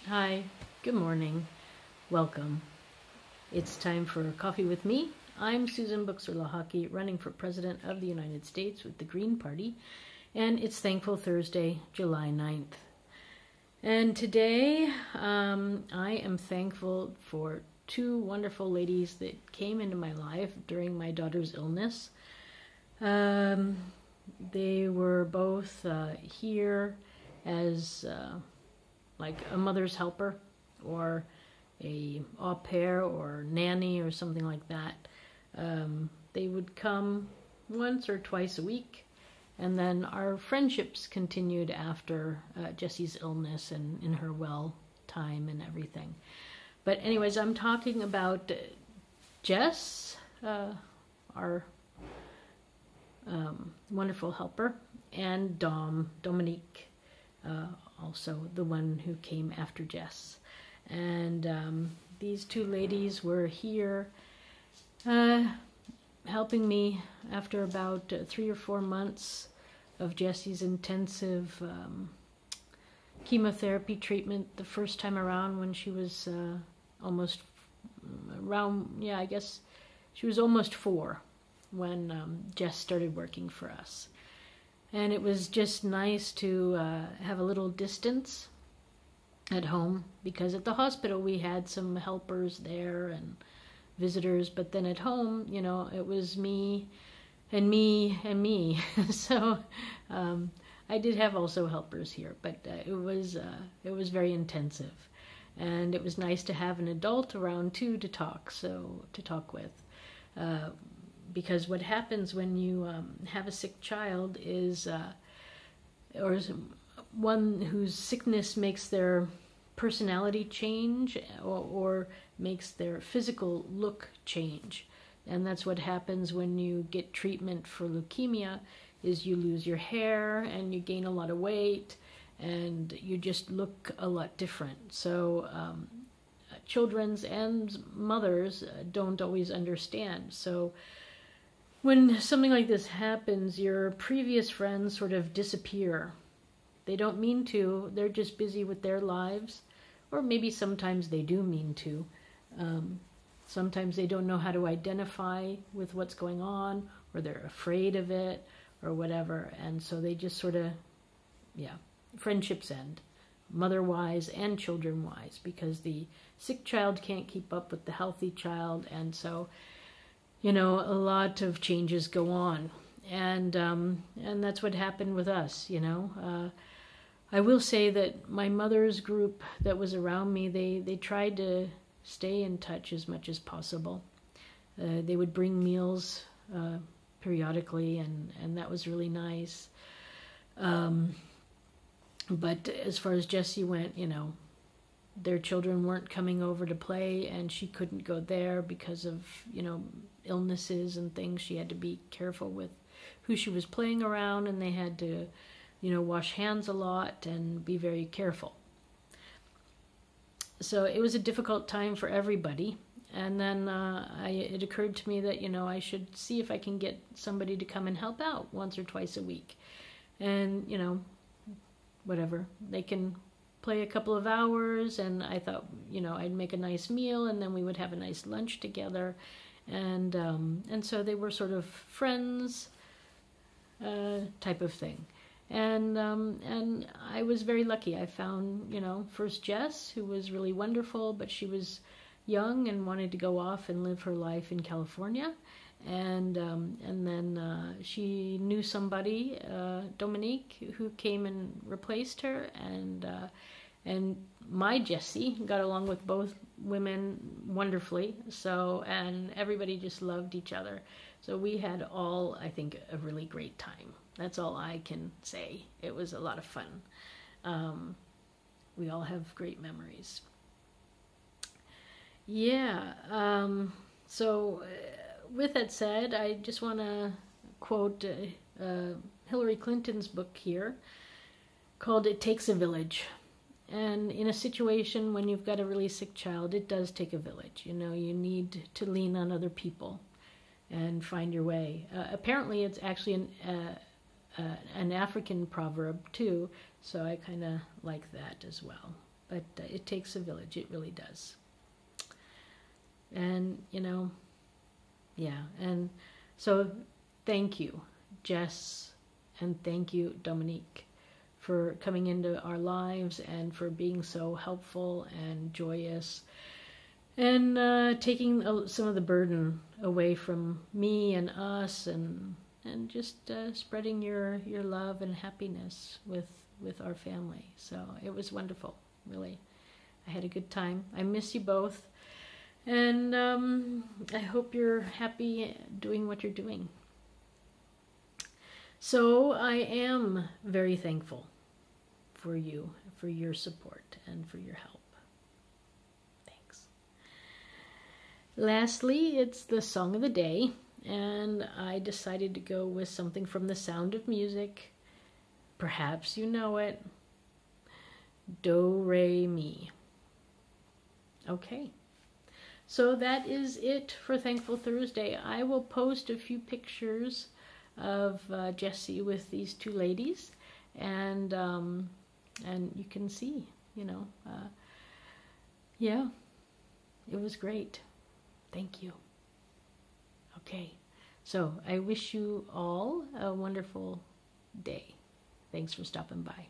Hi, good morning, welcome. It's time for Coffee with Me. I'm Susan Buchser-Lochocki, running for President of the United States with the Green Party, and it's Thankful Thursday, July 9th. And today, I am thankful for two wonderful ladies that came into my life during my daughter's illness. They were both here as like a mother's helper or a au pair or nanny or something like that. They would come once or twice a week, and then our friendships continued after Jessie's illness and in her well time and everything. But anyways, I'm talking about Jess, our wonderful helper, and Dominique, also the one who came after Jess. And these two ladies were here helping me after about 3 or 4 months of Jessie's intensive chemotherapy treatment the first time around, when she was almost around, I guess she was almost 4 when Jess started working for us. And it was just nice to have a little distance at home, because at the hospital we had some helpers there and visitors, but then at home, it was me and me and me. So I did have also helpers here, but it was very intensive, and it was nice to have an adult around too to talk with. Because what happens when you have a sick child is, or one whose sickness makes their personality change or makes their physical look change. And that's what happens when you get treatment for leukemia, is you lose your hair and you gain a lot of weight and you just look a lot different. So children's and mothers don't always understand. So when something like this happens, your previous friends sort of disappear. They don't mean to, they're just busy with their lives, or maybe sometimes they do mean to. Sometimes they don't know how to identify with what's going on, or they're afraid of it, or whatever, and so they just sort of, friendships end, mother-wise and children-wise, because the sick child can't keep up with the healthy child, and so a lot of changes go on, and that's what happened with us. I will say that my mother's group that was around me, they tried to stay in touch as much as possible. They would bring meals periodically, and that was really nice. But as far as Jessie went, their children weren't coming over to play, and she couldn't go there because of, illnesses and things. She had to be careful with who she was playing around, and they had to, wash hands a lot and be very careful. So it was a difficult time for everybody. And then it occurred to me that, I should see if I can get somebody to come and help out once or twice a week. And, whatever, they can play a couple of hours, and I thought, I'd make a nice meal, and then we would have a nice lunch together, and so they were sort of friends, type of thing, and I was very lucky. I found, first Jess, who was really wonderful, but she was young and wanted to go off and live her life in California, and then she knew somebody, Dominique, who came and replaced her, and my Jessie got along with both women wonderfully. So, and everybody just loved each other. So we had all, I think, a really great time. That's all I can say. It was a lot of fun. We all have great memories. So with that said, I just want to quote Hillary Clinton's book here called "It Takes a Village." And in a situation when you've got a really sick child, it does take a village. You need to lean on other people and find your way. Apparently it's actually an African proverb too, so I kind of like that as well. But it takes a village. It really does. And, yeah. And so thank you, Jess, and thank you, Dominique, for coming into our lives and for being so helpful and joyous and taking some of the burden away from me and us and just spreading your love and happiness with our family. So it was wonderful, really. I had a good time. I miss you both. And I hope you're happy doing what you're doing. So I am very thankful for you, for your support, and for your help. Thanks. Lastly, it's the song of the day, and I decided to go with something from The Sound of Music. Perhaps you know it. Do, re, mi. Okay. So that is it for Thankful Thursday. I will post a few pictures of Jessie with these two ladies, and you can see, yeah, it was great. Thank you. Okay, so I wish you all a wonderful day. Thanks for stopping by.